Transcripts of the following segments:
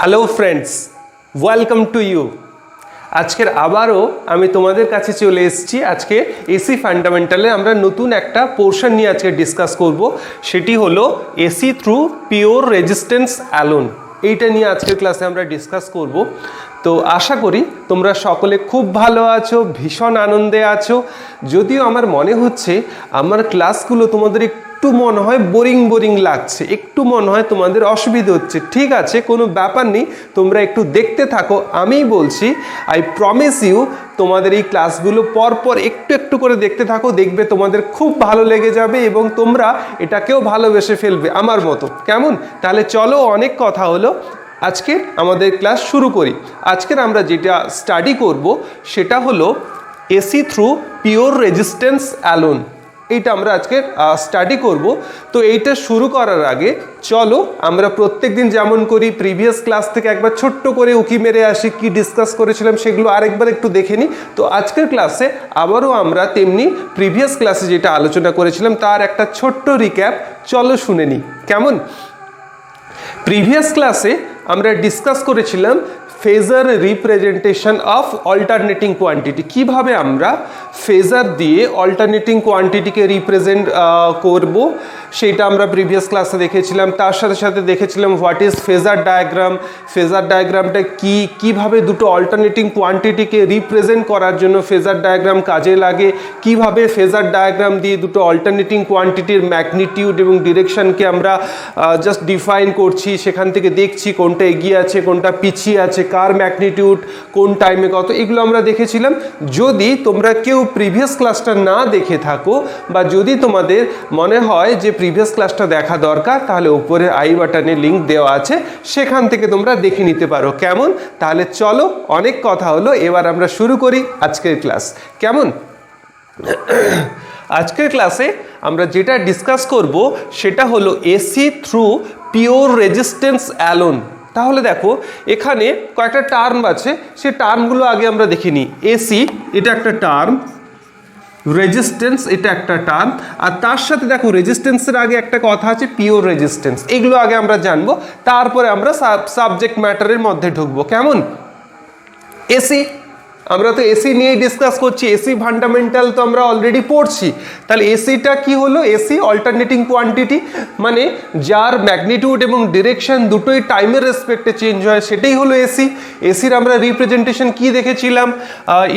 Hello friends, welcome to you. আজকের আবারও আমি তোমাদের কাছে চলে এসেছি। আজকে এসি ফান্ডামেন্টালে আমরা নতুন একটা পোর্শন নিয়ে আজকে ডিসকাস করব। সেটি হলো AC through pure resistance alone. এইটা নিয়ে আজকের ক্লাসে আমরা ডিসকাস করব। তো আশা করি তোমরা সকলে খুব ভালো আছো, ভীষণ আনন্দে আছো। যদিও আমার মনে হচ্ছে আমার ক্লাসগুলো তোমাদের একটু মনে হয় বোরিং লাগছে, একটু মনে হয় তোমাদের অসুবিধা হচ্ছে। ঠিক আছে, কোনো ব্যাপার নেই, তোমরা একটু দেখতে থাকো। আমিই বলছি, আই প্রমিস ইউ, তোমাদের এই ক্লাসগুলো পরপর একটু করে দেখতে থাকো, দেখবে তোমাদের খুব ভালো লেগে যাবে এবং তোমরা এটাকেও ভালোবেসে ফেলবে আমার মতো। কেমন? তাহলে চলো, অনেক কথা হলো, আজকে আমাদের ক্লাস শুরু করি। আজকের আমরা যেটা স্টাডি করব সেটা হলো AC through pure resistance alone. এইটা আমরা আজকে স্টাডি করব। তো এইটা শুরু করার আগে চলো আমরা প্রত্যেক দিন যেমন করি প্রিভিয়াস ক্লাস থেকে একবার ছোট্ট করে উকি মেরে আসি, কি ডিসকাস করেছিলাম সেগুলো আরেকবার একটু দেখে নিই। তো আজকের ক্লাসে আবারও আমরা তেমনি প্রিভিয়াস ক্লাসে যেটা আলোচনা করেছিলাম তার একটা ছোট্ট রিক্যাপ চলো শুনে নিই। কেমন? প্রিভিয়াস ক্লাসে আমরা ডিসকাস করেছিলাম phasor representation of alternating quantity. কিভাবে আমরা ফেজার দিয়ে অল্টারনেটিং কোয়ান্টিটিকে রিপ্রেজেন্ট করব সেটা আমরা প্রিভিয়াস ক্লাসে দেখেছিলাম। তার সাথে সাথে দেখেছিলাম what is phasor diagram, phasor ডায়াগ্রামটা কিভাবে দুটো অল্টারনেটিং কোয়ান্টিটিকে রিপ্রেজেন্ট করার জন্য ফেজার ডায়াগ্রাম কাজে লাগে, কিভাবে ফেজার ডায়াগ্রাম দিয়ে দুটো অল্টারনেটিং কোয়ান্টিটির ম্যাগনিটিউড এবং ডিরেকশনকে আমরা জাস্ট ডিফাইন করছি, সেখান থেকে দেখছি কোনটা এগিয়ে আছে কোনটা পিছিয়ে আছে, কার ম্যাগনিটিউড কোন টাইমে কত, এগুলো আমরা দেখেছিলাম। যদি তোমরা কেউ প্রিভিয়াস ক্লাসটা না দেখে থাকো বা যদি তোমাদের মনে হয় যে প্রিভিয়াস ক্লাসটা দেখা দরকার, তাহলে উপরে আই বাটনে লিঙ্ক দেওয়া আছে, সেখান থেকে তোমরা দেখে নিতে পারো। কেমন? তাহলে চলো, অনেক কথা হলো, এবার আমরা শুরু করি আজকের ক্লাস। কেমন? আজকের ক্লাসে আমরা যেটা ডিসকাস করব সেটা হলো AC through pure resistance alone. তাহলে দেখো এখানে কয়েকটা টার্ম আছে, সেই টার্মগুলো আগে আমরা দেখে নিই। এসি এটা একটা টার্ম, রেজিস্ট্যান্স এটা একটা টার্ম, আর তার সাথে দেখো রেজিস্ট্যান্সের আগে একটা কথা আছে পিওর রেজিস্ট্যান্স। এগুলো আগে আমরা জানবো, তারপরে আমরা সাবজেক্ট ম্যাটারের মধ্যে ঢুকবো। কেমন? এসি, আমরা তো এসি নিয়েই ডিসকাস করছি, এসি ফান্ডামেন্টাল তো আমরা অলরেডি পড়ছি। তাহলে এসিটা কি হলো? এসি অল্টারনেটিং কোয়ান্টিটি, মানে যার ম্যাগনিটিউড এবং ডিরেকশন দুটোই টাইমের রেসপেক্টে চেঞ্জ হয়, সেটাই হলো এসি। এসির আমরা রিপ্রেজেন্টেশন কি দেখেছিলাম?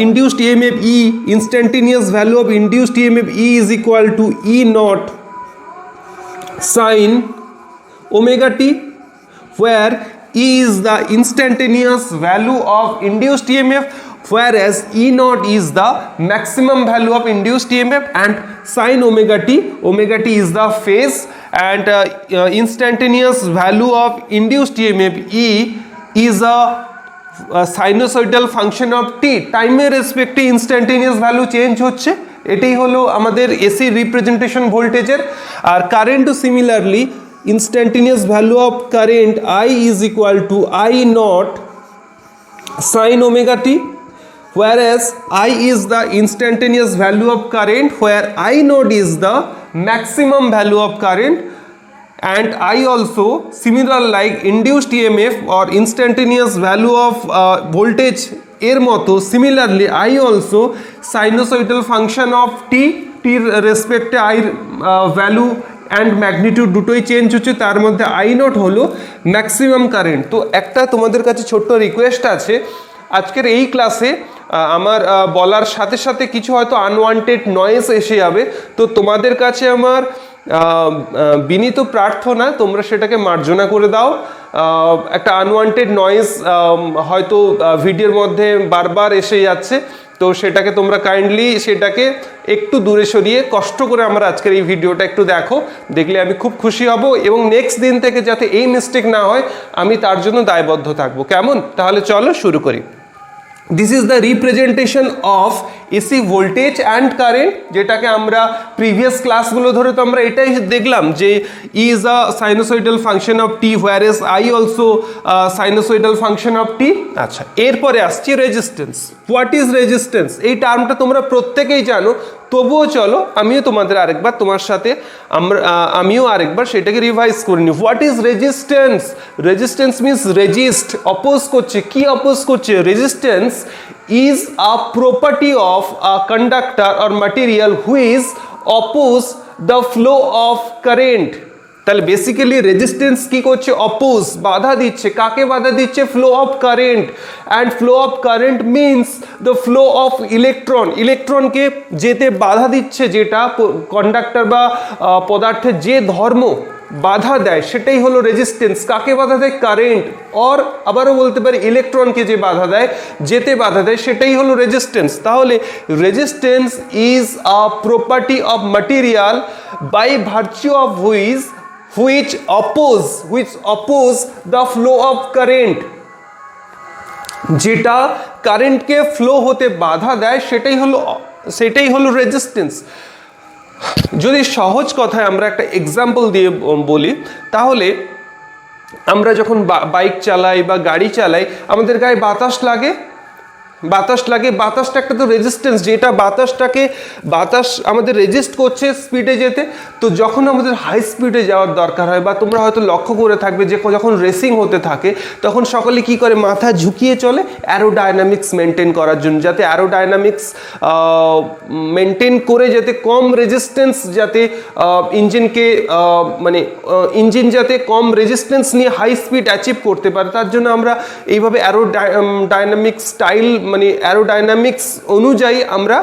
Induced EMF E, instantaneous value of induced EMF E is equal two E not sine omega T, where E is the instantaneous value of induced EMF, whereas E naught is the maximum value of induced EMF, and sin omega t is the phase, and instantaneous value of induced EMF E is a sinusoidal function of t, টাইমের রেসপেক্টে instantaneous value change হচ্ছে। এটাই হলো আমাদের AC representation ভোল্টেজের। আর কারেন্টও similarly, instantaneous value of current I is equal to I naught sin omega t, whereas I is the instantaneous value of current, where I naught is the maximum value of current, and I also similar like induced EMF or instantaneous value of voltage এর মতো similarly I also sinusoidal function of t রেসপেক্টে I value and magnitude দুটোই change হচ্ছে, তার মধ্যে I not হলো maximum current. তো একটা তোমাদের কাছে ছোট্ট রিকোয়েস্ট আছে, আজকের এই ক্লাসে আমার বলার সাথে সাথে কিছু হয়তো আনওয়ান্টেড নয়েজ এসে যাবে। তো তোমাদের কাছে আমার বিনীত প্রার্থনা, তোমরা সেটাকে মার্জনা করে দাও। একটা আনওয়ান্টেড নয়েজ হয়তো ভিডিওর মধ্যে বারবার এসে যাচ্ছে, তো সেটাকে তোমরা কাইন্ডলি সেটাকে একটু দূরে সরিয়ে কষ্ট করে আমরা আজকের এই ভিডিওটা একটু দেখো, দেখলে আমি খুব খুশি হব এবং নেক্সট দিন থেকে যাতে এই মিস্টেক না হয় আমি তার জন্য দায়বদ্ধ থাকবো। কেমন? তাহলে চলো শুরু করি। This is the representation of AC voltage and current, যেটাকে আমরা প্রিভিয়াস ক্লাসগুলো ধরে তো আমরা এটাই দেখলাম যে is a sinusoidal function of t where is I also sinusoidal function of t. আচ্ছা, এরপরে আসছি রেজিস্ট্যান্স। What is resistance? এই টার্মটা তোমরা প্রত্যেকেই জানো, তবুও চলো আমিও তোমাদের আরেকবার তোমার সাথে আমিও আরেকবার সেটাকে রিভাইজ করে নিই। What is resistance? Resistance means resist, oppose করছে। কি অপোজ করছে? Resistance is a property of a conductor or material which oppose the flow of current। তাহলে বেসিক্যালি রেজিস্ট্যান্স কি করছে? অপোজ, বাধা দিচ্ছে। কাকে বাধা দিচ্ছে? Flow of current. And flow of current means the flow of electron. ইলেকট্রনকে যেতে বাধা দিচ্ছে, যেটা কন্ডাক্টর বা পদার্থের যে ধর্ম বাধা দেয় সেটাই হলো রেজিস্ট্যান্স। কাকে বাধা দেয়? কারেন্ট। অর আবারও বলতে পারি ইলেকট্রনকে যে বাধা দেয়, যেতে বাধা দেয়, সেটাই হলো রেজিস্ট্যান্স। তাহলে resistance is a property of material by virtue of which oppose the flow of current। যেটা কারেন্টকে ফ্লো হতে বাধা দেয় সেটাই হলো রেজিস্ট্যান্স। যদি সহজ কথায় আমরা একটা এক্সাম্পল দিয়ে বলি, তাহলে আমরা যখন বাইক চালাই বা গাড়ি চালাই, আমাদের গায়ে বাতাস লাগে। বাতাসটা একটা তো রেজিস্ট্যান্স, যেটা বাতাস আমাদের রেজিস্ট করছে স্পিডে যেতে। তো যখন আমাদের হাই স্পিডে যাওয়ার দরকার হয়, বা তোমরা হয়তো লক্ষ্য করে থাকবে যে যখন রেসিং হতে থাকে তখন সকলে কি করে? মাথা ঝুঁকিয়ে চলে অ্যারোডাইনামিক্স মেনটেন করার জন্য, যাতে অ্যারোডাইনামিক্স মেনটেন করে যাতে কম রেজিস্ট্যান্স, যাতে ইঞ্জিন যাতে কম রেজিস্ট্যান্স নিয়ে হাই স্পিড অ্যাচিভ করতে পারে। তার জন্য আমরা এইভাবে অ্যারোডাইনামিক্স স্টাইল অ্যারোডাইনামিক্স অনুযায়ী আমরা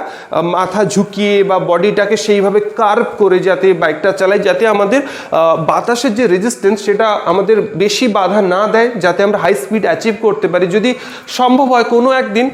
মাথা ঝুঁকিয়ে বা বডিটাকে সেইভাবে কার্ভ করে যাতে বাইকটা চালাই, যাতে আমাদের বাতাসের যে রেজিস্ট্যান্স সেটা আমাদের বেশি বাধা না দেয়, যাতে আমরা হাই স্পিড অ্যাচিভ করতে পারি। যদি সম্ভব হয় কোনো একদিন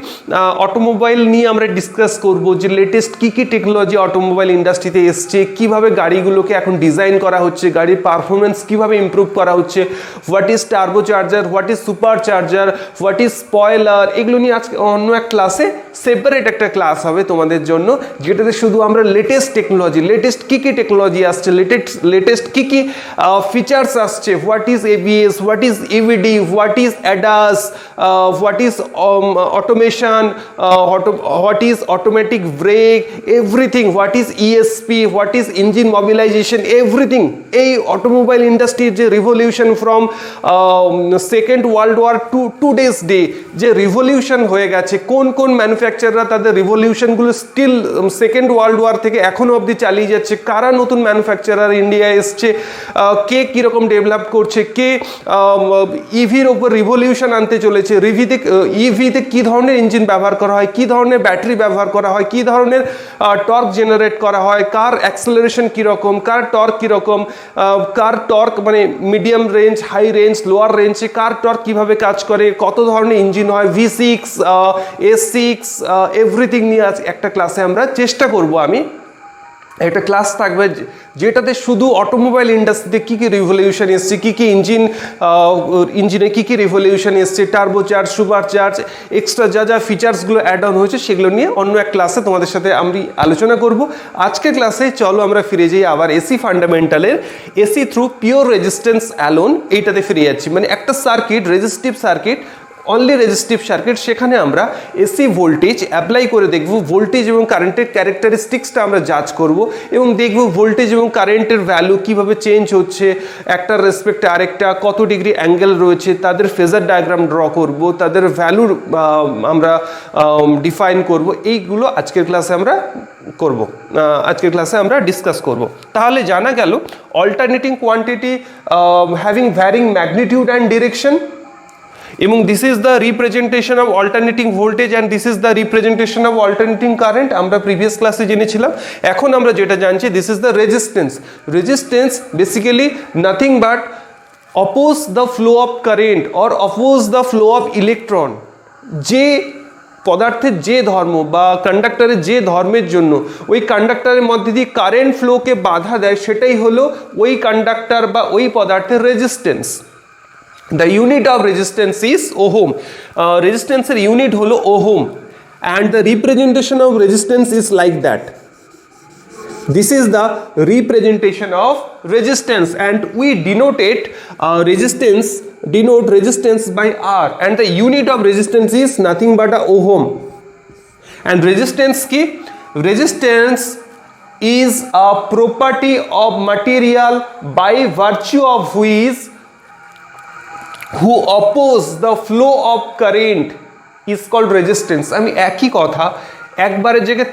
অটোমোবাইল নিয়ে আমরা ডিসকাস করব যে লেটেস্ট কী টেকনোলজি অটোমোবাইল ইন্ডাস্ট্রিতে এসছে, কীভাবে গাড়িগুলোকে এখন ডিজাইন করা হচ্ছে, গাড়ির পারফরমেন্স কীভাবে ইমপ্রুভ করা হচ্ছে, what is turbo charger, what is super charger, what is spoiler, এগুলো নিয়ে আজকে অন্য এক ক্লাসে সেপারেট একটা ক্লাস হবে তোমাদের জন্য, যেটাতে শুধু আমরা লেটেস্ট টেকনোলজি, লেটেস্ট কী টেকনোলজি আসছে, লেটেস্ট কী ফিচার্স আসছে, what is ABS, what is EVD, what is ADAS, what is automation, what is automatic brake, everything, what is ESP, what is engine mobilization, everything. এই automobile ইন্ডাস্ট্রির যে revolution from Second World War to days day যে revolution হয়ে গেছে, কোন ম্যানুফ্যাকচাররা তাদের রিভলিউশনগুলো স্টিল সেকেন্ড ওয়ার্ল্ড ওয়ার থেকে এখনও অবধি চালিয়ে যাচ্ছে, কারা নতুন ম্যানুফ্যাকচারার ইন্ডিয়ায় এসছে, কে কীরকম ডেভেলপ করছে, কে ইভির ওপর রিভলিউশন আনতে চলেছে, ইভিতে কী ধরনের ইঞ্জিন ব্যবহার করা হয়, কী ধরনের ব্যাটারি ব্যবহার করা হয়, কী ধরনের টর্ক জেনারেট করা হয়, কার অ্যাক্সেলারেশন কীরকম, কার টর্ক কীরকম, car torque medium range, high range, lower রেঞ্জে কার টর্ক কীভাবে কাজ করে, কত ধরনের ইঞ্জিন হয়, V6, S6, এভরিথিং নিয়ে আজ একটা ক্লাসে আমরা চেষ্টা করব। আমি একটা ক্লাস থাকবে যেটাতে শুধু অটোমোবাইল ইন্ডাস্ট্রিতে কী রিভলিউশন এসছে, কী ইঞ্জিনে কী রিভলিউশন এসছে, turbo charge, super charge, extra যা ফিচার্সগুলো অ্যাড অন হয়েছে সেগুলো নিয়ে অন্য এক ক্লাসে তোমাদের সাথে আমি আলোচনা করব। আজকের ক্লাসে চলো আমরা ফিরে যাই আবার এসি ফান্ডামেন্টালের AC through pure resistance alone, এইটাতে ফিরে যাচ্ছি। মানে একটা circuit, resistive circuit, only resistive circuit, সেখানে আমরা এসি ভোল্টেজ অ্যাপ্লাই করে দেখব, ভোল্টেজ এবং কারেন্টের ক্যারেক্টারিস্টিক্সটা আমরা জাজ করব এবং দেখব ভোল্টেজ এবং কারেন্টের ভ্যালু কিভাবে চেঞ্জ হচ্ছে, একটার রেসপেক্টে আরেকটা কত ডিগ্রি অ্যাঙ্গেল রয়েছে, তাদের ফেজার ডায়াগ্রাম ড্র করব, তাদের ভ্যালুর আমরা ডিফাইন করব। এইগুলো আজকের ক্লাসে আমরা ডিসকাস করব। তাহলে জানা গেল alternating quantity having varying magnitude and direction, এবং this is the representation of alternating voltage and this is the representation of alternating current, আমরা প্রিভিয়াস ক্লাসে জেনেছিলাম। এখন আমরা যেটা জানছি, this is the resistance basically nothing but oppose the flow of current or oppose the flow of electron. যে পদার্থের যে ধর্ম বা কন্ডাক্টরের যে ধর্মের জন্য ওই কন্ডাক্টরের মধ্যে দিয়ে কারেন্ট ফ্লোকে বাধা দেয়, সেটাই হলো ওই কন্ডাক্টর বা ওই পদার্থের resistance. The unit of resistance is ohm. রেজিস্ট্যান্সের ইউনিট হলো ohm. and the representation of resistance is like that. This is the representation of resistance, and we denote resistance by R, and the unit of resistance is nothing but a ohm. And resistance is a property of material by virtue of which who oppose the flow of current is called resistance. আমি একই কথা একবারের জায়গায়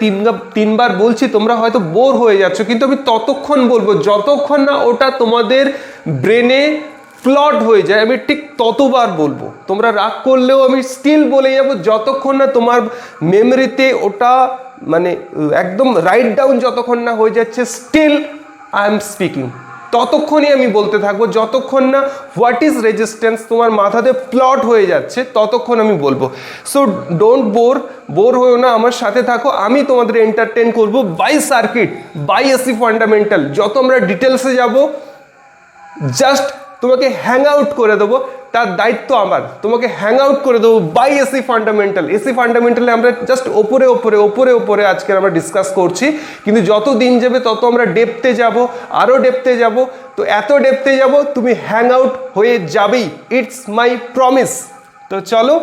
তিনবার বলছি, তোমরা হয়তো bore হয়ে যাচ্ছ, কিন্তু আমি ততক্ষণ বলবো যতক্ষণ না ওটা তোমাদের ব্রেনে প্লট হয়ে যায়। আমি ঠিক ততবার বলবো, তোমরা রাগ করলেও আমি স্টিল বলে যাবো যতক্ষণ না তোমার মেমোরিতে ওটা মানে একদম রাইট ডাউন যতক্ষণ না হয়ে যাচ্ছে, স্টিল আই এম স্পিকিং, ততক্ষণই আমি বলতে থাকবো। যতক্ষণ না হোয়াট ইজ রেজিস্ট্যান্স তোমার মাথাতে প্লট হয়ে যাচ্ছে ততক্ষণ আমি বলবো। সো ডোন্ট বোর হয়েও না, আমার সাথে থাকো, আমি তোমাদের এন্টারটেন করবো by circuit, by AC fundamental. যত আমরা ডিটেলসে যাব জাস্ট তোমাকে হ্যাং আউট করে দেবো, তার দায়িত্ব আমার, তোমাকে হ্যাং আউট করে দেবো বাই এসি ফান্ডামেন্টাল। এসি ফান্ডামেন্টালে আমরা জাস্ট ওপরে আজকে আমরা ডিসকাস করছি, কিন্তু যত দিন যাবে তত আমরা ডেপথে যাব, আরও ডেপথে যাব। তো এত ডেপথে যাব তুমি হ্যাং আউট হয়ে যাবেই, ইটস মাই প্রমিস। তো চলো,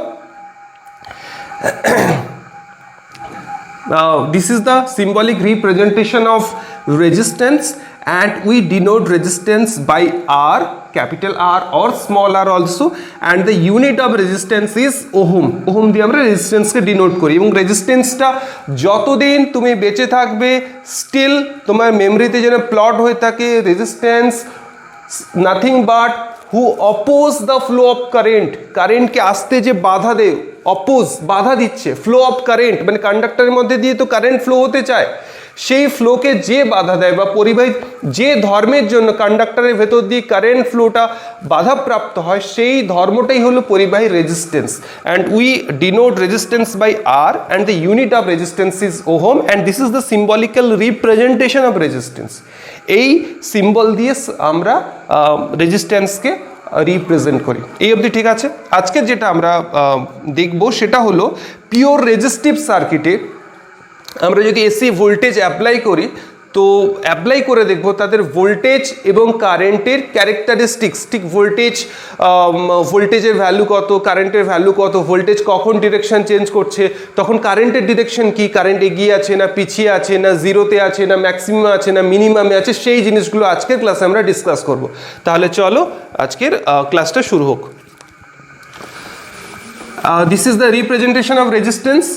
this is the symbolic representation of resistance, and we denote resistance by R, capital R or small r also, and the unit of resistance is ohm. ohm দিয়ে আমরা রেজিস্ট্যান্সকে denote করি, এবং রেজিস্ট্যান্সটা যতদিন তুমি বেঁচে থাকবে স্টিল তোমার মেমরিতে যেন প্লট হয়ে থাকে। Resistance nothing but who oppose the flow of current, কারেন্টকে আসতে যে বাধা দেয়, বাধা দিচ্ছে, ফ্লো অফ কারেন্ট মানে কন্ডাক্টরের মধ্যে দিয়ে তো কারেন্ট ফ্লো হতে চায়, সেই ফ্লোকে যে বাধা দেয় বা পরিবাহী যে ধর্মের জন্য কন্ডাক্টরের ভেতর দিয়ে কারেন্ট ফ্লোটা বাধাপ্রাপ্ত হয়, সেই ধর্মটাই হলো পরিবাহী resistance. And we denote resistance by R, and the unit of resistance is ohm, and this is the symbolical representation of resistance. এই সিম্বল দিয়ে আমরা রেজিস্ট্যান্সকে রিপ্রেজেন্ট করি। এই অবধি ঠিক আছে? আজকে যেটা আমরা দেখব সেটা হলো পিওর রেজিস্টিভ সার্কিটে আমরা যদি এসি ভোল্টেজ অ্যাপ্লাই করি, তো অ্যাপ্লাই করে দেখব তাদের ভোল্টেজ এবং কারেন্টের ক্যারেক্টারিস্টিক্স, ঠিক ভোল্টেজের ভ্যালু কত, কারেন্টের ভ্যালু কত, ভোল্টেজ কখন ডিরেকশন চেঞ্জ করছে, তখন কারেন্টের ডিরেকশন কি, কারেন্ট এগিয়ে আছে না পিছিয়ে আছে, না জিরোতে আছে, না ম্যাক্সিমাম আছে, না মিনিমামে আছে, সেই জিনিসগুলো আজকের ক্লাসে আমরা ডিসকাস করব। তাহলে চলো আজকের ক্লাসটা শুরু হোক। This is the representation of resistance.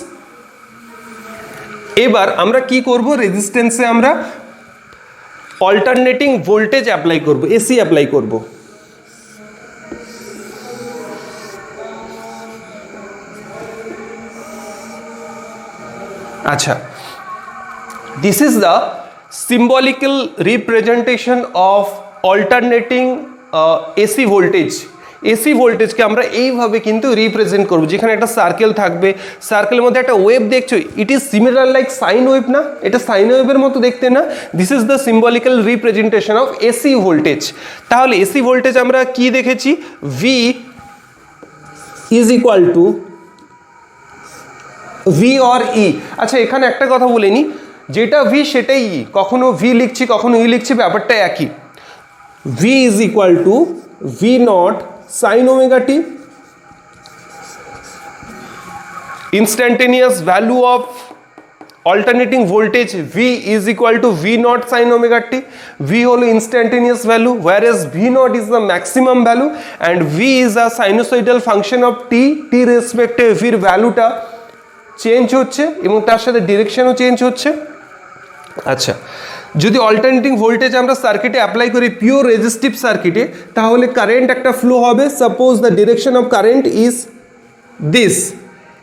এবার আমরা কি করব, রেজিস্ট্যান্সে আমরা অল্টারনেটিং ভোল্টেজ অ্যাপ্লাই করব, এসি অ্যাপ্লাই করব। আচ্ছা, this is the symbolical representation of alternating AC voltage. AC ভোল্টেজকে আমরা এইভাবে কিন্তু রিপ্রেজেন্ট করব, যেখানে একটা সার্কেল থাকবে, সার্কেলের মধ্যে একটা ওয়েভ দেখছো, it is similar like sine wave না, এটা সাইন ওয়েভের মতো দেখতে না? This is the symbolical representation of AC voltage. তাহলে এসি ভোল্টেজ আমরা কি দেখেছি, V is equal to V or E. আচ্ছা, এখানে একটা কথা বলে নি, যেটা ভি সেটাই ই, কখনো ভি লিখছি কখনো ই লিখছি, ব্যাপারটা একই। V is equal to V not sin omega t, instantaneous value of alternating voltage V is equal to V naught sin omega t. V হলো instantaneous value, whereas V naught is the maximum value, and V is a sinusoidal function of t respect A V এর ভ্যালুটা change হচ্ছে এবং তার সাথে ডিরেকশনও change হচ্ছে। আচ্ছা, যদি অল্টারনেটিং ভোল্টেজ আমরা সার্কিটে অ্যাপ্লাই করি পিওর রেজিস্টিভ সার্কিটে, তাহলে কারেন্ট একটা ফ্লো হবে। Suppose the direction of current is this,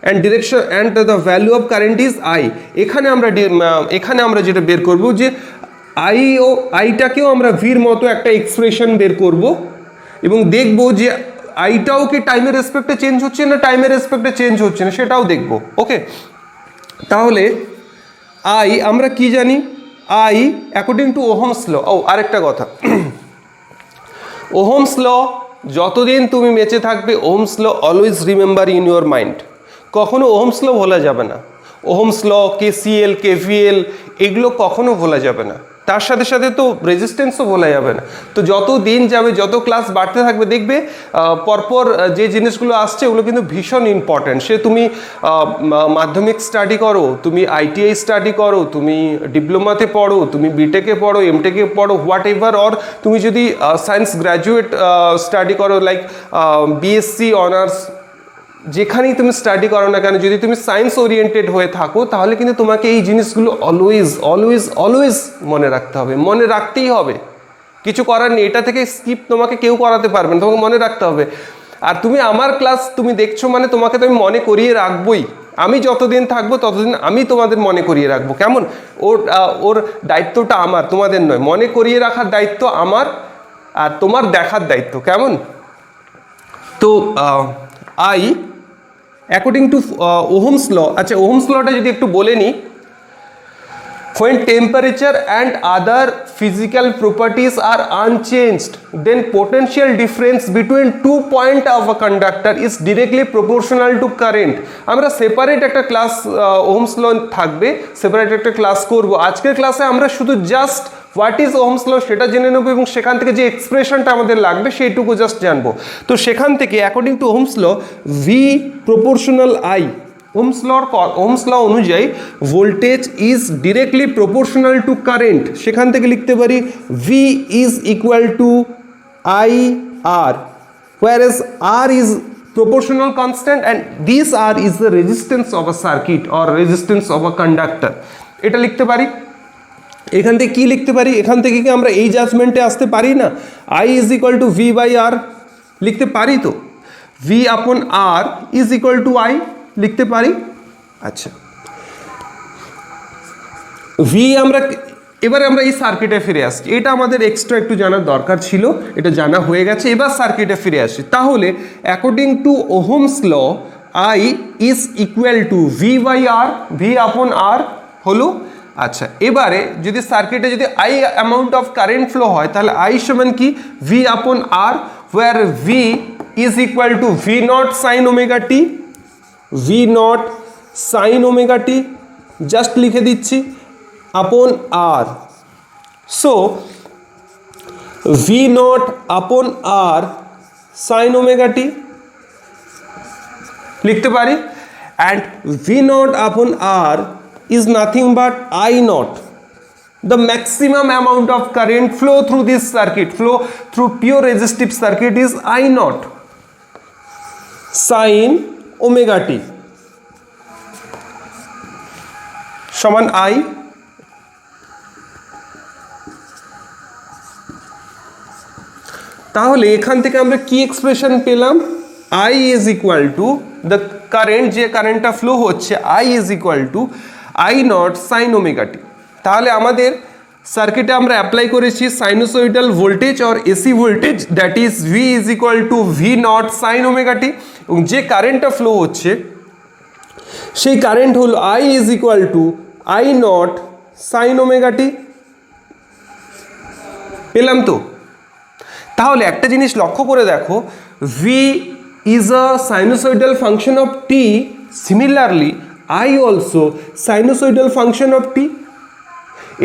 and direction and the value of current is I. এখানে আমরা যেটা বের করব যে আইটাকেও আমরা ভির মতো একটা এক্সপ্রেশন বের করব, এবং দেখব যে আইটাও কি টাইমের রেসপেক্টে চেঞ্জ হচ্ছে না টাইমের রেসপেক্টে চেঞ্জ হচ্ছে না, সেটাও দেখব। ওকে, তাহলে আই আমরা কি জানি, I according to Ohm's law। আরেকটা কথা, Ohm's law যতদিন তুমি বেঁচে থাকবে, Ohm's law always remember in your mind, কখনো Ohm's law ভোলা যাবে না। ওহমস ল, কেসিএল, কেভিএল, এগুলো কখনো ভোলা যাবে না। তার সাথে সাথে তো রেজিস্ট্যান্সও ভোলা যাবে না। তো যত দিন যাবে, যত ক্লাস বাড়তে থাকবে, দেখবে পরপর যে জিনিসগুলো আসছে ওগুলো কিন্তু ভীষণ ইম্পর্ট্যান্ট। সে তুমি মাধ্যমিক স্টাডি করো, তুমি আইটিআই স্টাডি করো, তুমি ডিপ্লোমাতে পড়ো, তুমি বিটেকে পড়ো, এমটেকে পড়ো, হোয়াট এভার, অর তুমি যদি সায়েন্স গ্র্যাজুয়েট স্টাডি করো, লাইক বিএসসি অনার্স, যেখানেই তুমি স্টাডি করো না কেন, যদি তুমি সায়েন্স ওরিয়েন্টেড হয়ে থাকো, তাহলে কিন্তু তোমাকে এই জিনিসগুলো অলওয়েজ অলওয়েজ অলওয়েজ মনে রাখতে হবে, মনে রাখতেই হবে। কিছু করার নেই, এটা থেকে স্কিপ তোমাকে কেউ করাতে পারবে না, তোমাকে মনে রাখতে হবে। আর তুমি আমার ক্লাস তুমি দেখছো মানে তোমাকে তো আমি মনে করিয়ে রাখবোই। আমি যতদিন থাকবো ততদিন আমি তোমাদের মনে করিয়ে রাখবো, কেমন? ওর দায়িত্বটা আমার, তোমাদের নয়। মনে করিয়ে রাখার দায়িত্ব আমার, আর তোমার দেখার দায়িত্ব, কেমন? তো অ্যাকর্ডিং টু ওহমস ল, আচ্ছা ওহমস লটা যদি একটু বলে নিই, when temperature and other physical properties are unchanged, then potential difference between 2 points of a conductor is directly proportional to current. আমরা সেপারেট একটা ক্লাস ওহমস ল থাকবে, সেপারেট একটা ক্লাস করব। আজকের ক্লাসে আমরা শুধু just what is Ohm's law সেটা জেনে নেবো, এবং সেখান থেকে যে এক্সপ্রেশনটা আমাদের লাগবে সেইটুকু জাস্ট জানবো। তো সেখান থেকে according to Ohm's law, V proportional I, Ohm's law অনুযায়ী voltage is directly proportional to current. সেখান থেকে লিখতে পারি V is equal to I R, whereas R is proportional constant and this R is the resistance of a circuit or resistance of a conductor. এটা লিখতে পারি। এখান থেকে কি লিখতে পারি? এখান থেকে কি আমরা এই জাজমেন্টে আসতে পারি না? I is equal to V by R লিখতে পারি তো? V upon R is equal to I লিখতে পারি। আচ্ছা, V আমরা এবারে আমরা এই সার্কিটে ফিরে আসছি। এটা আমাদের এক্সট্রা একটু জানার দরকার ছিল, এটা জানা হয়ে গেছে। এবার সার্কিটে ফিরে আসি। তাহলে according to Ohm's law, I is equal to V by R, V upon R হলো। আচ্ছা, এবারে যদি সার্কিটে যদি I amount of current flow হয়, তাহলে I সমান কি V upon R, where V is equal to V naught sin omega t, V naught sin omega t, just লিখে দিচ্ছি, upon R. So V naught upon R sin omega t লিখতে পারি, and V naught upon R is nothing but I naught, the maximum amount of current flow through this circuit, flow through pure resistive circuit is I naught sin omega t সমান I। তাহলে এখান থেকে আমরা কি expression পেলাম? I is equal to the current, যে কারেন্টটা flow হচ্ছে, I is equal to I naught sin omega t। তাহলে আমাদের সার্কিটে আমরা অ্যাপ্লাই করেছি sinusoidal voltage or AC voltage, that is V is equal to V naught sin omega t, এবং যে কারেন্টটা ফ্লো হচ্ছে সেই কারেন্ট হলো I is equal to I naught sin omega t। পেলাম তো? তাহলে একটা জিনিস লক্ষ্য করে দেখো, V is a sinusoidal function of t, similarly I also sinusoidal function of t।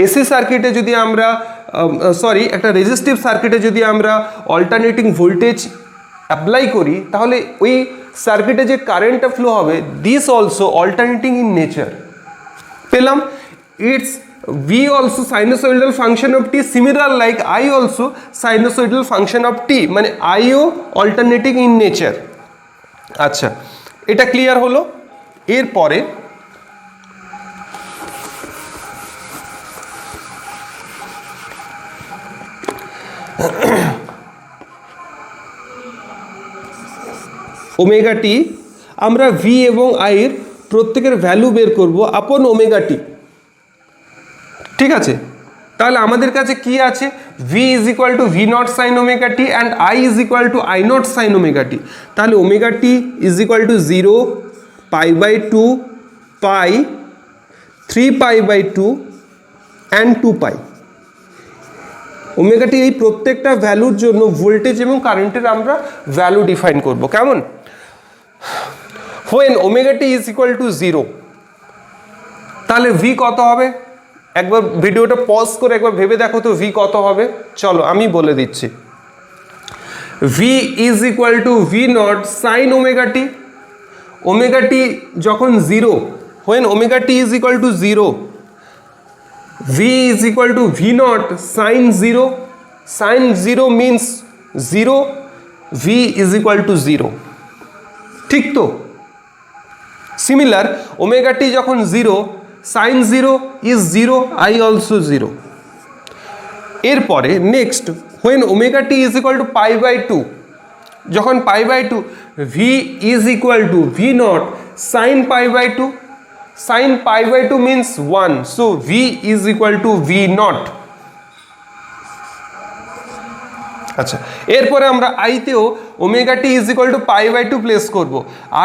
AC সার্কিটে যদি আমরা একটা রেজিস্টিভ সার্কিটে যদি আমরা অল্টারনেটিং ভোল্টেজ অ্যাপ্লাই করি, তাহলে ওই সার্কিটে যে কারেন্টটা ফ্লো হবে, this also alternating in nature. পেলাম? It's V also sinusoidal function of t, similar like I also sinusoidal function of t, মানে IO alternating in nature। আচ্ছা, এটা ক্লিয়ার হলো। এরপরে ওমেগা টি, আমরা V এবং I এর প্রত্যেকের ভ্যালু বের করব আপন ওমেগা টি। ঠিক আছে, তাহলে আমাদের কাছে কি আছে? V is equal to V naught sin omega t and I is equal to I naught sin omega t। তাহলে omega t is equal to 0, pi by 2, pi, 3 pi by 2 and 2 pi। Omega t এই প্রত্যেকটা ভ্যালুর জন্য voltage এবং কারেন্টের আমরা value define করব, কেমন? When omega t is equal to 0, তাহলে ভি কত হবে? একবার ভিডিওটা পজ করে একবার ভেবে দেখো তো ভি কত হবে। চলো আমি বলে দিচ্ছি। V is equal to V naught sine omega t. Omega t যখন zero, when omega t is equal to 0, v is equal to v naught sin 0. Sin 0 means 0, v is equal to 0. ঠিক তো? Similar omega t যখন 0, sin 0 is 0, I also 0. এরপরে next when omega t is equal to pi by 2, যখন pi by 2, v is equal to v naught sin pi by 2. Sin pi by 2 means 1, so v is equal to v naught. আচ্ছা, এরপরে আমরা i তেও omega t is equal to pi by 2 place করব।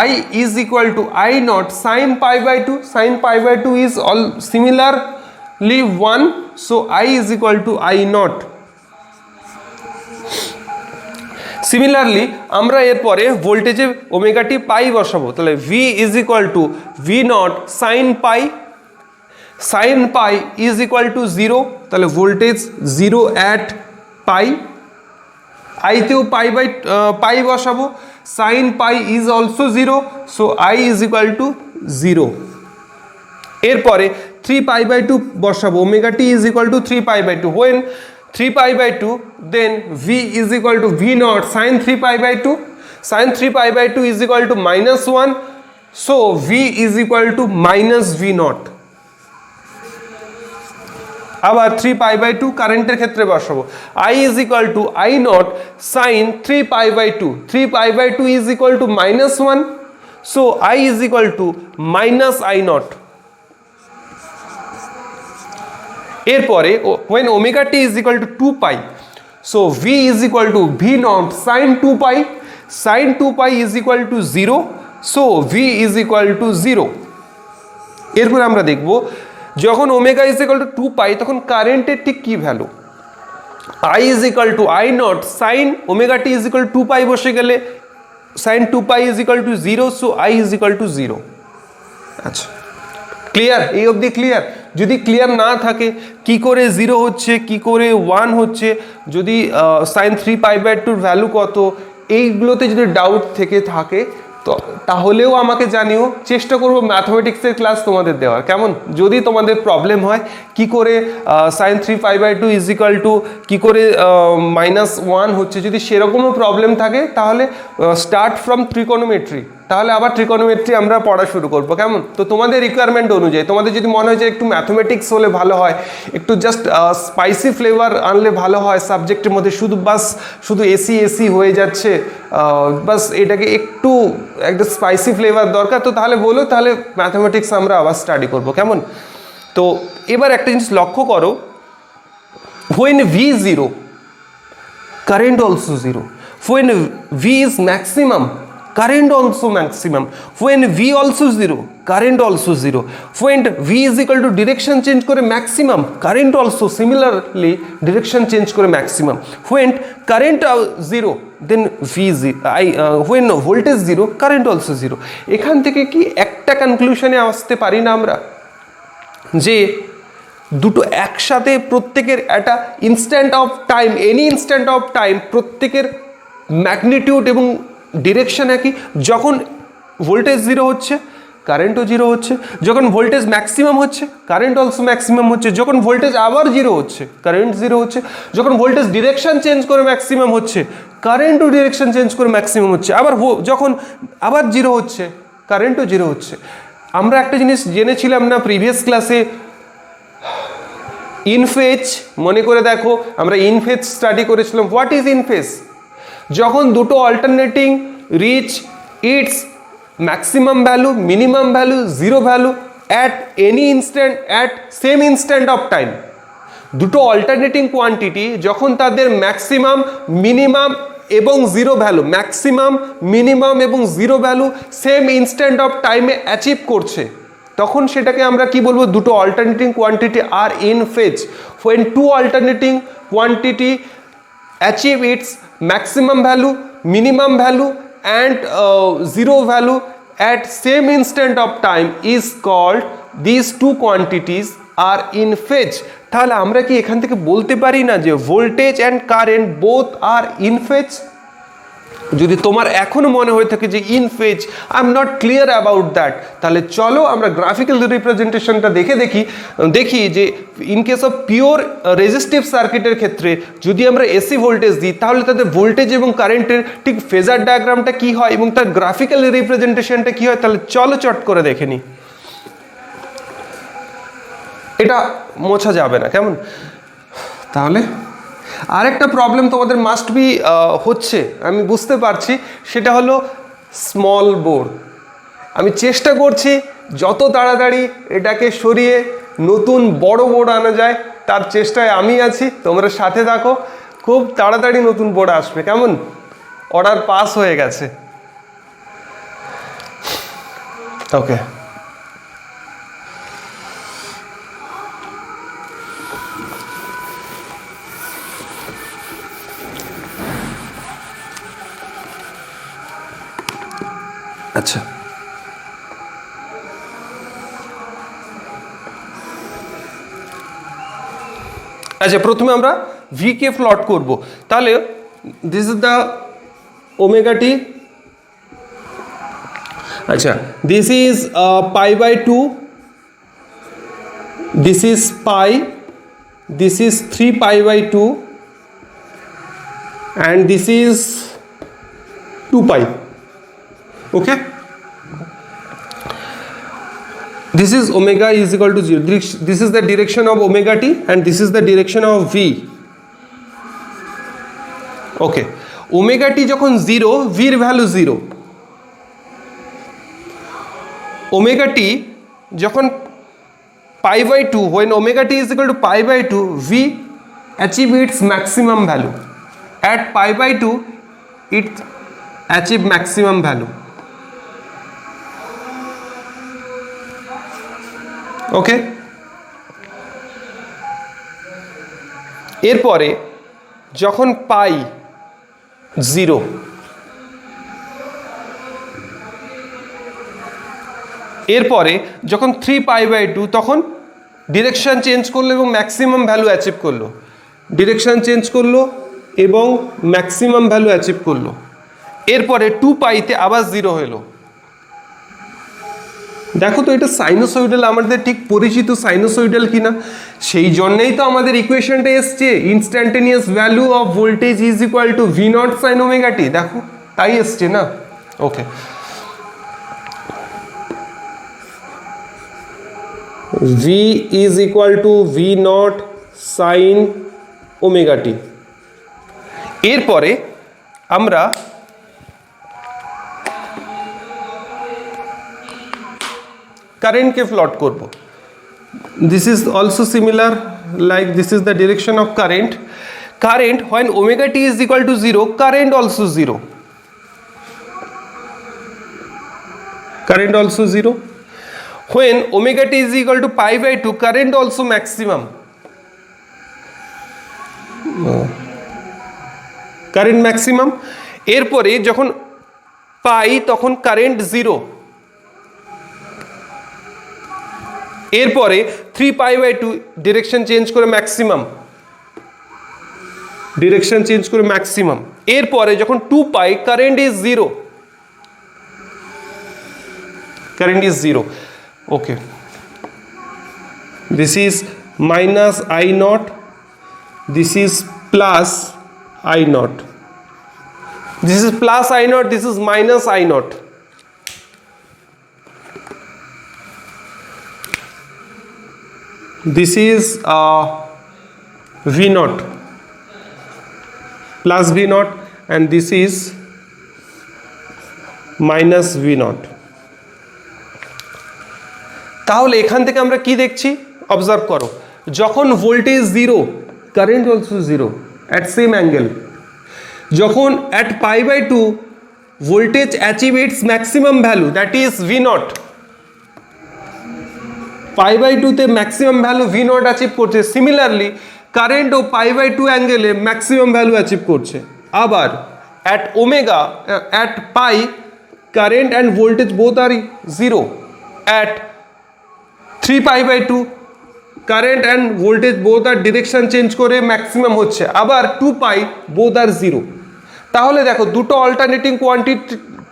i is equal to i naught sine pi by 2, sine pi by 2 is all similarly 1, so i is equal to i naught. Similarly আমরা এরপরে ভোল্টেজে omega t pi বসাবো, তাহলে V is equal to V naught sine pi, sine pi is equal to 0, তাহলে voltage 0 at pi. আইতেও pi বসাবো, sign pi is also 0, so I is equal to 0। এরপরে 3 pi by 2 বসাবো, omega t is equal to 3 pi by 2, when 3 pi by 2, then v is equal to v naught sin 3 pi by 2. Sin 3 pi by 2 is equal to -1, so v is equal to minus v naught. আবার 3 pi by 2 কারেন্টের ক্ষেত্রে বসাবো, i is equal to i naught sin 3 pi by 2. 3 pi by 2 is equal to -1, so i is equal to minus i naught. এরপরে when omega t is equal to 2 pi, so v is equal to v naught sin 2 pi, sin 2 pi is equal to 0, so v is equal to 0. এরপরে আমরা দেখব যখন omega is equal to 2 pi তখন কারেন্টের ঠিক কি value, i is equal to i naught sin omega t is equal to 2 pi বসে গেলে sin 2 pi is equal to 0, so i is equal to 0. আচ্ছা, ক্লিয়ার? এই অবধি ক্লিয়ার? যদি ক্লিয়ার না থাকে কি করে 0 হচ্ছে, কি করে 1 হচ্ছে, যদি সাইন 3 পাই বাই 2 ভ্যালু কত, এইগুলোতে যদি ডাউট থেকে থাকে তো তাহলেও আমাকে জানিও, চেষ্টা করব ম্যাথমেটিক্সের ক্লাস তোমাদের দেওয়ার, কেমন? যদি তোমাদের প্রবলেম হয় কি করে sine 3 pi by 2 is equal to কী করে -1 হচ্ছে, যদি সেরকমও প্রবলেম থাকে তাহলে স্টার্ট ফ্রম ট্রিকোনোমেট্রি, তাহলে আবার ট্রিকোনোমেট্রি আমরা পড়া শুরু করবো, কেমন? তো তোমাদের রিকোয়ারমেন্ট অনুযায়ী তোমাদের যদি মনে হয় যে একটু ম্যাথমেটিক্স হলে ভালো হয়, একটু জাস্ট স্পাইসি ফ্লেভার আনলে ভালো হয় সাবজেক্টের মধ্যে, শুধু এসি হয়ে যাচ্ছে, বাস এটাকে একটু একটা স্পাইসি ফ্লেভার দরকার, তো তাহলে বলো, তাহলে ম্যাথমেটিক্স আমরা আবার স্টাডি করবো, কেমন? তো এবার একটা জিনিস লক্ষ্য করো, when v is 0 current also 0, when v is maximum current also maximum, when v also 0 current also 0, when v is equal to direction change করে maximum current also similarly direction change করে maximum, when current 0 then v is when voltage 0 current also 0. এখান থেকে কি একটা কনক্লুশনে আসতে পারি না আমরা যে দুটো একসাথে প্রত্যেকের একটা instant of time, any instant of time প্রত্যেকের ম্যাগনিটিউড এবং ডিরেকশন একই, যখন ভোল্টেজ 0 হচ্ছে কারেন্টও 0 হচ্ছে, যখন ভোল্টেজ ম্যাক্সিমাম হচ্ছে কারেন্ট অলসো ম্যাক্সিমাম হচ্ছে, যখন ভোল্টেজ আবার 0 হচ্ছে কারেন্ট 0 হচ্ছে, যখন ভোল্টেজ ডিরেকশন চেঞ্জ করে ম্যাক্সিমাম হচ্ছে কারেন্টও ডিরেকশন চেঞ্জ করে ম্যাক্সিমাম হচ্ছে, আবার যখন আবার 0 হচ্ছে কারেন্টও 0 হচ্ছে। আমরা একটা জিনিস জেনেছিলাম না প্রিভিয়াস ক্লাসে, ইনফেজ, মনে করে দেখো আমরা ইনফেজ স্টাডি করেছিলাম। What is in phase? যখন দুটো alternating reach its maximum value, minimum value, zero value at any instant at same instant of time, দুটো অল্টারনেটিং কোয়ান্টিটি যখন তাদের ম্যাক্সিমাম, মিনিমাম এবং জিরো ভ্যালু, ম্যাক্সিমাম, মিনিমাম এবং zero value same instant of টাইমে achieve করছে, তখন সেটাকে আমরা কি বলবো? দুটো alternating quantity are in phase. when two alternating quantity achieve its maximum value, minimum value and zero value at same instant of time is called this two quantities are in phase, তাহলে আমরা কি এখান থেকে বলতে পারি না যে voltage and current both are in phase? যদি তোমার এখনো মনে হয়ে থাকে যে in phase, I am not clear about that, তাহলে চলো আমরা গ্রাফিক্যাল রিপ্রেজেন্টেশনটা দেখি যে in case of pure resistive সার্কিটের ক্ষেত্রে যদি আমরা এসি ভোল্টেজ দিই তাহলে তাদের ভোল্টেজ এবং কারেন্টের ঠিক ফেজার ডায়াগ্রামটা কি হয় এবং তার গ্রাফিক্যাল রিপ্রেজেন্টেশনটা কি হয়, তাহলে চলো চট করে দেখে নিই। এটা মোছা যাবে না, কেমন? তাহলে আরেকটা প্রবলেম তোমাদের মাস্ট বি হচ্ছে, আমি বুঝতে পারছি, সেটা হলো স্মল বোর্ড। আমি চেষ্টা করছি যত তাড়াতাড়ি এটাকে সরিয়ে নতুন বড় বোর্ড আনা যায় তার চেষ্টায় আমি আছি, তোমরা সাথে থাকো, খুব তাড়াতাড়ি নতুন বোর্ড আসবে, কেমন? অর্ডার পাস হয়ে গেছে। ওকে, আচ্ছা, আচ্ছা প্রথমে আমরা ভি কে প্লট করব। তাহলে this is the omega t, আচ্ছা this is pi by 2, this is pi, this is 3 pi by 2 and this is 2 pi. Okay, this is omega is equal to 0. This is the direction of omega t and this is the direction of v. Okay, omega t যখন 0, v এর value 0, omega t যখন pi by 2, when omega t is equal to pi by 2, v achieve its maximum value. At pi by 2 it achieve maximum value. Okay, এরপরে যখন পাই 0, এরপরে যখন 3 pi by 2 তখন direction change করলো এবং maximum value achieve করলো, direction change করলো এবং ম্যাক্সিমাম ভ্যালু অ্যাচিভ করলো। এরপরে 2 পাইতে আবার 0 হলো। দেখো তো এটা সাইনোসয়েডাল, আমাদের ঠিক পরিচিত সাইনোসয়েডাল কিনা, সেই জন্যই তো আমাদের ইকুয়েশনটা এসছে instantaneous value of voltage is equal to V naught sine omega t, দেখো তাই এসছে না। Okay, V is equal to V naught sine omega t. এরপরে আমরা কারেন্টকে প্লট করব। This is also similar, like this is the direction of current. Current when omega t is equal to 0, current also 0, current also 0. When omega t is equal to pi by 2, current also maximum, current maximum. এরপরে যখন pi তখন current 0, এরপরে 3 pi by 2 direction change করে maximum, direction change করে maximum. এরপরে যখন 2 pi current is 0, current is 0। Okay, this is minus I naught, this is plus I naught, this is plus I naught, this is minus I naught. This is V naught plus V naught and this is minus V naught. তাহলে এখান থেকে আমরা কি দেখছি, observe করো, যখন voltage 0, current also 0 at same angle. যখন at pi by 2 voltage achieve its maximum value, that is V naught, pi by 2 তে maximum value V naught achieve করছে। সিমিলারলি কারেন্ট ও pi by 2 অ্যাঙ্গেলে maximum value achieve করছে। আবার at omega, at pi, current and voltage both are 0. At 3π/2 current and voltage both are direction change করে maximum হচ্ছে, আবার 2π both আর 0। তাহলে দেখো দুটো অল্টারনেটিং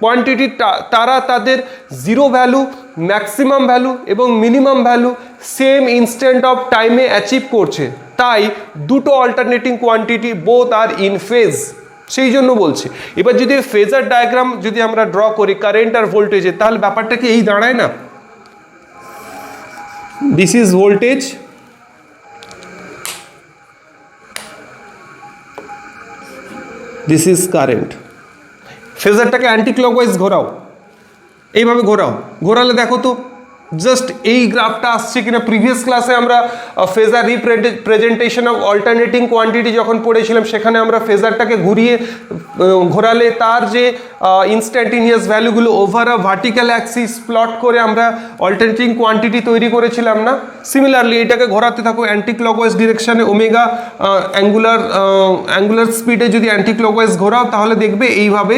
কোয়ান্টিটি তারা তাদের জিরো ভ্যালু, ম্যাক্সিমাম ভ্যালু এবং minimum value same instant of টাইমে অ্যাচিভ করছে, তাই দুটো alternating quantity both are in phase, সেই জন্য বলছি। এবার যদি ফেজার ডায়াগ্রাম যদি আমরা ড্র করি কারেন্ট আর ভোল্টেজে, তাহলে ব্যাপারটা কি এই দাঁড়ায় না, this is voltage, this is current. ফেজারটাকে অ্যান্টি ক্লকওয়াইজ ঘোরাও, এইভাবে ঘোরাও, ঘোরালে দেখো তো জাস্ট এই গ্রাফটা আসছে কিনা। প্রিভিয়াস ক্লাসে আমরা phasor representation of alternating quantity যখন পড়েছিলাম, সেখানে আমরা ফেজারটাকে ঘোরালে তার যে ইনস্ট্যান্টিনিয়াস ভ্যালুগুলো over a vertical axis plot করে আমরা অল্টারনেটিং কোয়ান্টিটি তৈরি করেছিলাম না। সিমিলারলি এটাকে ঘোরাতে থাকো অ্যান্টি ক্লকওয়াইজ ডিরেকশনে, ওমেগা অ্যাঙ্গুলার স্পিডে যদি অ্যান্টি ক্লকওয়াইজ ঘোরাও, তাহলে দেখবে এইভাবে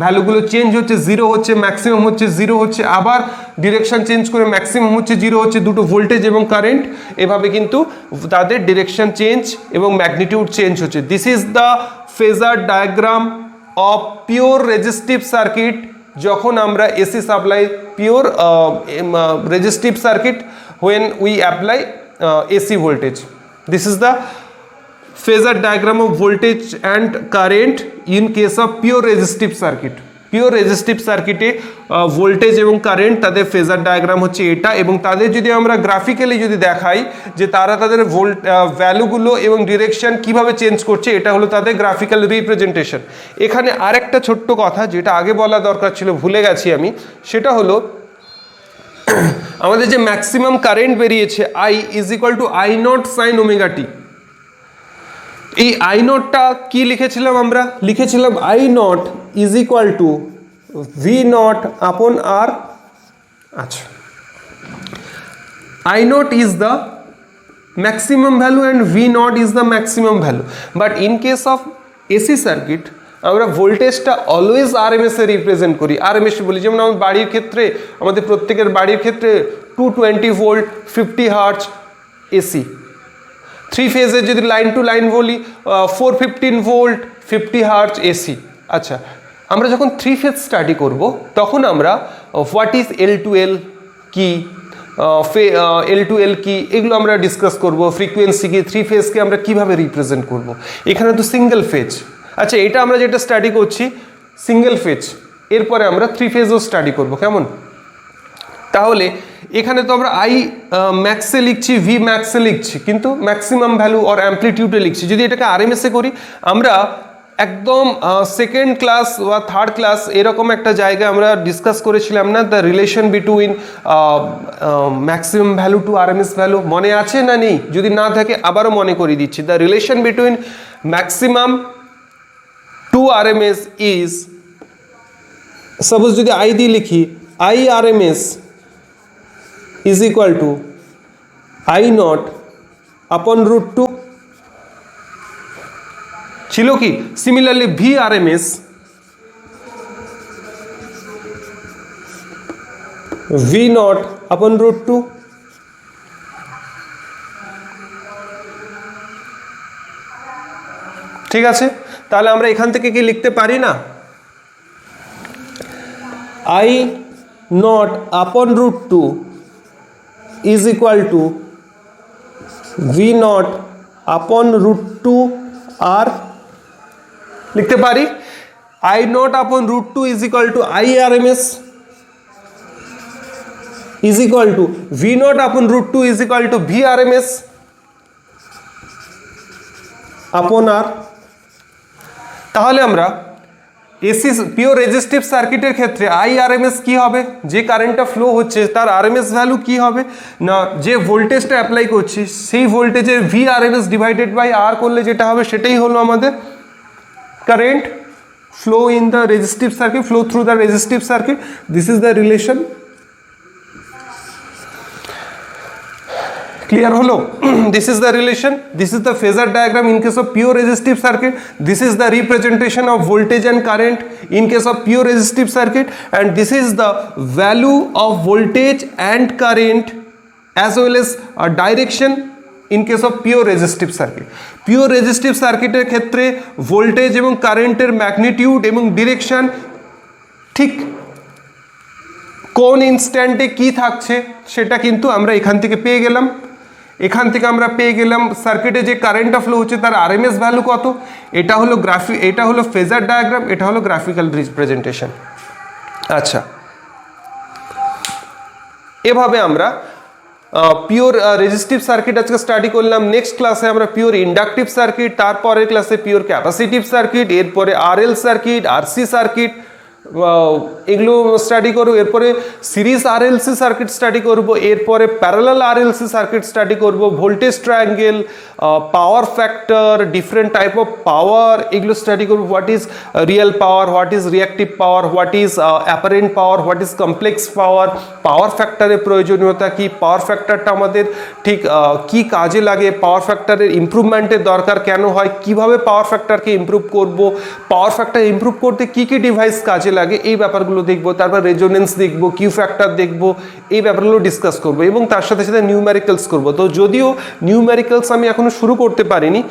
ভ্যালুগুলো চেঞ্জ হচ্ছে, জিরো হচ্ছে, ম্যাক্সিমাম হচ্ছে, জিরো হচ্ছে, আবার ডিরেকশন চেঞ্জ করে ম্যাক্সিমাম হচ্ছে, জিরো হচ্ছে। দুটো ভোল্টেজ এবং কারেন্ট এভাবে কিন্তু তাদের ডিরেকশন চেঞ্জ এবং ম্যাগনিটিউড চেঞ্জ হচ্ছে। This is the phasor diagram of pure resistive circuit. যখন আমরা AC supply pure resistive circuit when we apply AC voltage, this is the phasor diagram of voltage and current in case of pure resistive circuit. Pure resistive সার্কিটে voltage এবং current তাদের phasor diagram হচ্ছে এটা, এবং তাদের যদি আমরা graphically যদি দেখাই যে তারা তাদের ভ্যালুগুলো এবং ডিরেকশন কিভাবে চেঞ্জ করছে, এটা হলো তাদের গ্রাফিক্যাল রিপ্রেজেন্টেশন। এখানে আরেকটা ছোট্ট কথা যেটা আগে বলা দরকার ছিল, ভুলে গেছি আমি, সেটা হলো আমাদের যে ম্যাক্সিমাম কারেন্ট বেরিয়েছে I is equal to I0 sine omega t. এই I0টা কি লিখেছিলাম আমরা? লিখেছিলাম I0 is equal two V0 আপন R। আচ্ছা, I0 is the maximum value and V0 is the maximum value. But in case of AC circuit আমরা ভোল্টেজটা অলওয়েজ আরএমএস এ রিপ্রেজেন্ট করি, আরএমএস বলি। যেমন আমাদের বাড়ির ক্ষেত্রে, আমাদের প্রত্যেকের বাড়ির ক্ষেত্রে 220 ভোল্ট 50 হার্জ এসি। থ্রি ফেজের যদি লাইন টু লাইন বলি 415 ভোল্ট 50 হার্জ এসি। আচ্ছা, আমরা যখন থ্রি ফেজ স্টাডি করব তখন আমরা হোয়াট ইজ L2L কি, L2L কি, এগুলো আমরা ডিসকাস করব। ফ্রিকোয়েন্সি কি, থ্রি ফেজকে আমরা কিভাবে রিপ্রেজেন্ট করব। এখানে তো সিঙ্গেল ফেজ। আচ্ছা, এটা আমরা যেটা স্টাডি করছি সিঙ্গেল ফেজ, এরপরে আমরা থ্রি ফেজও স্টাডি করব, কেমন? তাহলে এখানে তো আমরা I ম্যাক্সে লিখছি, V ম্যাক্সে লিখছি, কিন্তু ম্যাক্সিমাম ভ্যালু অর অ্যাম্পলিটিউডে লিখছি। যদি এটাকে আরএমএসে করি, আমরা একদম সেকেন্ড ক্লাস বা থার্ড ক্লাস এরকম একটা জায়গায় আমরা ডিসকাস করেছিলাম না, the relation between maximum value to RMS value, মনে আছে না নেই? যদি না থাকে আবারও মনে করিয়ে দিচ্ছি। The relation between maximum to RMS is, suppose যদি I দিয়ে লিখি, I RMS is equal to I0 upon root 2 ছিল কি? Similarly V RMS V0 upon root 2। ঠিক আছে, তাহলে আমরা এখান থেকে কি লিখতে পারি না? I0 upon root 2 is equal to V0 upon root 2 R লিখতে পারি। I0 upon root 2 is equal to I RMS is equal to V0 upon root 2 is equal to V RMS upon R। তাহলে আমরা AC pure resistive সার্কিটের ক্ষেত্রে IRMS কি হবে? যে কারেন্টটা ফ্লো হচ্ছে তার আরএমএস ভ্যালু কি হবে না, যে ভোল্টেজটা অ্যাপ্লাই করছি সেই ভোল্টেজের VRMS ডিভাইডেড বাই R করলে যেটা হবে সেটাই হলো আমাদের current flow in the resistive circuit, flow through the resistive circuit. This is the relation. Clear হলো? This is the relation, this is the phasor diagram in case of pure resistive circuit, this is the representation of voltage and current in case of pure resistive circuit, and this is the value of voltage and current as well as direction in case of pure resistive circuit. Pure resistive সার্কিটের ক্ষেত্রে voltage এবং কারেন্টের magnitude এবং direction ঠিক কোন ইনস্ট্যান্টে কি থাকছে সেটা কিন্তু আমরা এখান থেকে পেয়ে গেলাম। এখান থেকে আমরা পেয়ে গেলাম সার্কিটে যে কারেন্টটা ফ্লো হচ্ছে তার আরএমএস ভ্যালু কত, এটা হলো এটা হলো ফেজার ডায়াগ্রাম, এটা হলো গ্রাফিক্যাল রিপ্রেজেন্টেশন। আচ্ছা, এভাবে আমরা পিওর রেজিস্টিভ সার্কিট আজকে স্টাডি করলাম। নেক্সট ক্লাসে আমরা পিওর ইন্ডাকটিভ সার্কিট, তারপরের ক্লাসে পিওর ক্যাপাসিটিভ সার্কিট, এরপরে আরএল সার্কিট, আরসি সার্কিট এগুলো স্টাডি করবো। এরপরে সিরিজ আরএলসি সার্কিট স্টাডি করব, এরপরে প্যারালাল আরএলসি সার্কিট স্টাডি করব, voltage triangle, power factor, different type of power এগুলো স্টাডি করব। What is real power, what is reactive power, what is apparent power, what is complex power, power ফ্যাক্টরের প্রয়োজনীয়তা কি, পাওয়ার ফ্যাক্টরটা আমাদের ঠিক কি কাজে লাগে, পাওয়ার ফ্যাক্টরের ইমপ্রুভমেন্টের দরকার কেন হয়, কিভাবে পাওয়ার ফ্যাক্টরকে ইমপ্রুভ করব, পাওয়ার ফ্যাক্টর ইমপ্রুভ করতে কি কি ডিভাইস কাজে লাগে এই ব্যাপারগুলো দেখবো। তারপর রেজোনেন্স দেখবো, কিউ ফ্যাক্টর দেখবো, এই ব্যাপারগুলো ডিসকাস করবো এবং তার সাথে সাথে নিউমেরিক্যালস করবো। তো যদিও নিউমেরিক্যালস আমি এখনো শুরু করতে পারিনি,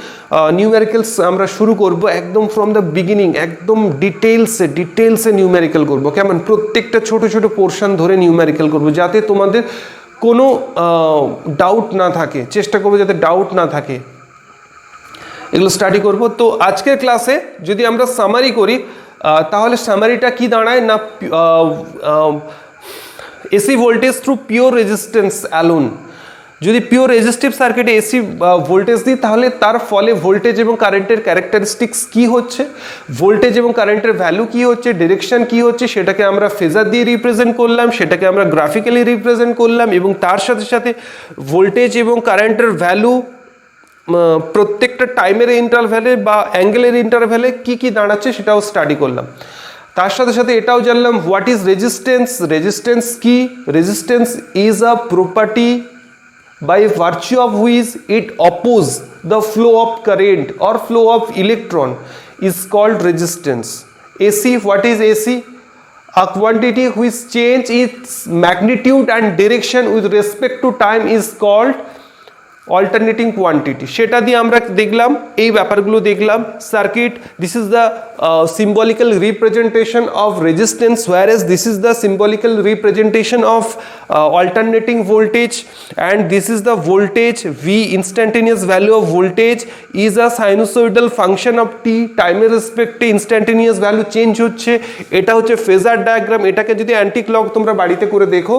নিউমেরিক্যালস আমরা শুরু করব একদম ফ্রম দ্য বিগিনিং, একদম ডিটেলসে নিউমেরিক্যাল করবো। কেমন, প্রত্যেকটা ছোট ছোট পোর্শন ধরে নিউমেরিক্যাল করবো যাতে তোমাদের কোনো ডাউট না থাকে, চেষ্টা করবো যাতে ডাউট না থাকে, এগুলো স্টাডি করব। তো আজকের ক্লাসে যদি আমরা সামারি করি তাহলে সামারিটা কি দাঁড়ায় না, AC voltage through pure resistance alone. যদি পিওর রেজিস্টিভ সার্কিটে এসি ভোল্টেজ দিই তাহলে তার ফলে ভোল্টেজ এবং কারেন্টের ক্যারেক্টারিস্টিক্স কি হচ্ছে, ভোল্টেজ এবং কারেন্টের ভ্যালু কি হচ্ছে, ডিরেকশন কি হচ্ছে, সেটাকে আমরা ফেজার দিয়ে রিপ্রেজেন্ট করলাম, সেটাকে আমরা গ্রাফিক্যালি রিপ্রেজেন্ট করলাম এবং তার সাথে সাথে ভোল্টেজ এবং কারেন্টের ভ্যালু প্রত্যেকটা টাইমের ইন্টারভ্যালে বা অ্যাঙ্গেলের ইন্টারভ্যালে কি কি দাঁড়াচ্ছে সেটাও স্টাডি করলাম। তার সাথে সাথে এটাও জানলাম হোয়াট ইজ রেজিস্ট্যান্স, রেজিস্ট্যান্স কি, resistance is a property by virtue of which it oppose the flow of current or flow of electron is called resistance. AC, what is AC? A quantity which change its magnitude and direction with respect to time is called alternating quantity. সেটা দিয়ে আমরা দেখলাম, এই ব্যাপারগুলো দেখলাম। Circuit, this is the symbolical representation of resistance, whereas this is the symbolical representation of alternating voltage, and this is the voltage V, instantaneous value of voltage is a sinusoidal function of t, টাইমের রেসপেক্টে instantaneous value change হচ্ছে। এটা হচ্ছে phasor diagram. এটাকে যদি anti clock তোমরা বাড়িতে করে দেখো,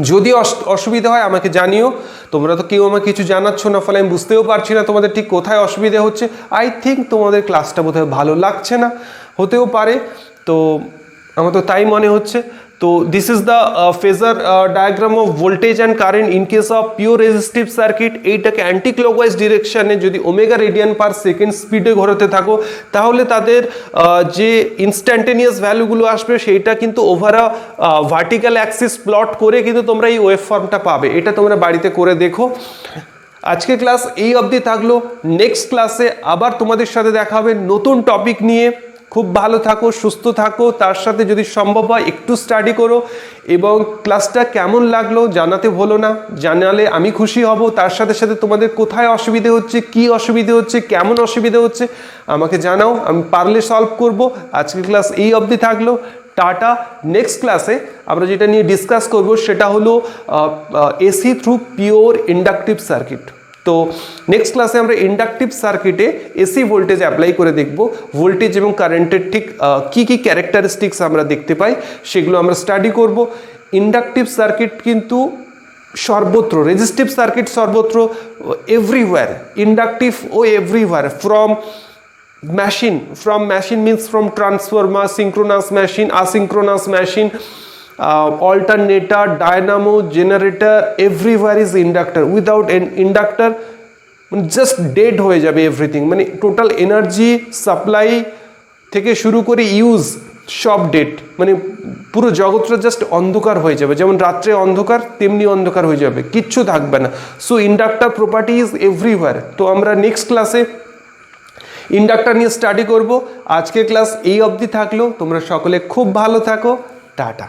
যদি অসুবিধা হয় আমাকে জানিও। তোমরা তো কেউ আমাকে কিছু জানাচ্ছ না, ফলে আমি বুঝতেও পারছি না তোমাদের ঠিক কোথায় অসুবিধা হচ্ছে। আই থিঙ্ক তোমাদের ক্লাসটা বোধহয় ভালো লাগছে না, হতেও পারে, তো আমার তো তাই মনে হচ্ছে। তো this is the phasor diagram of voltage and current in case of pure resistive circuit. এইটাকে অ্যান্টি ক্লকওয়াইজ ডিরেকশানে যদি ওমেগা রেডিয়ান পার সেকেন্ড স্পিডে ঘোরাতে থাকো তাহলে তাদের যে ইনস্ট্যান্টেনিয়াস ভ্যালুগুলো আসবে সেইটা কিন্তু ওভার ভার্টিক্যাল অ্যাক্সিস প্লট করে কিন্তু তোমরা এই ওয়েভ ফর্মটা পাবে। এটা তোমরা বাড়িতে করে দেখো। আজকে ক্লাস এই অবধি থাকলো। নেক্সট ক্লাসে আবার তোমাদের সাথে দেখা হবে নতুন টপিক নিয়ে। খুব ভালো থাকো, সুস্থ থাকো, তার সাথে যদি সম্ভব হয় একটু স্টাডি করো এবং ক্লাসটা কেমন লাগলো জানাতে ভুলো না, জানালে আমি খুশি হব। তার সাথে সাথে তোমাদের কোথায় অসুবিধে হচ্ছে, কি অসুবিধে হচ্ছে, কেমন অসুবিধে হচ্ছে আমাকে জানাও, আমি পারলে সলভ করব। আজকের ক্লাস এই অবধি থাকলো, টাটা। নেক্সট ক্লাসে আমরা যেটা নিয়ে ডিসকাস করব সেটা হলো AC through pure inductive circuit. তো নেক্সট ক্লাসে আমরা ইন্ডাকটিভ সার্কিটে এসি ভোল্টেজ অ্যাপ্লাই করে দেখব, ভোল্টেজ এবং কারেন্টের ঠিক কি কি ক্যারেক্টারিস্টিক্স আমরা দেখতে পাই সেগুলো আমরা স্টাডি করব। ইন্ডাকটিভ সার্কিট কিন্তু সর্বত্র, রেজিস্টিভ সার্কিট সর্বত্র, এভরিওয়্যার, ইন্ডাকটিভ ও everywhere, from machine means from transformer, synchronous machine, asynchronous machine, alternator, dynamo, generator, everywhere is inductor. Without an inductor just dead হয়ে যাবে এভরিথিং, মানে টোটাল এনার্জি সাপ্লাই থেকে শুরু করে ইউজ সব ডেড, মানে পুরো জগৎটা জাস্ট অন্ধকার হয়ে যাবে। যেমন রাত্রে অন্ধকার তেমনি অন্ধকার হয়ে যাবে, কিচ্ছু থাকবে না। So inductor property is everywhere. তো আমরা নেক্সট ক্লাসে ইন্ডাক্টর নিয়ে স্টাডি করব। আজকের ক্লাস এই অবধি থাকলো। তোমরা সকলে খুব ভালো থাকো, টাটা।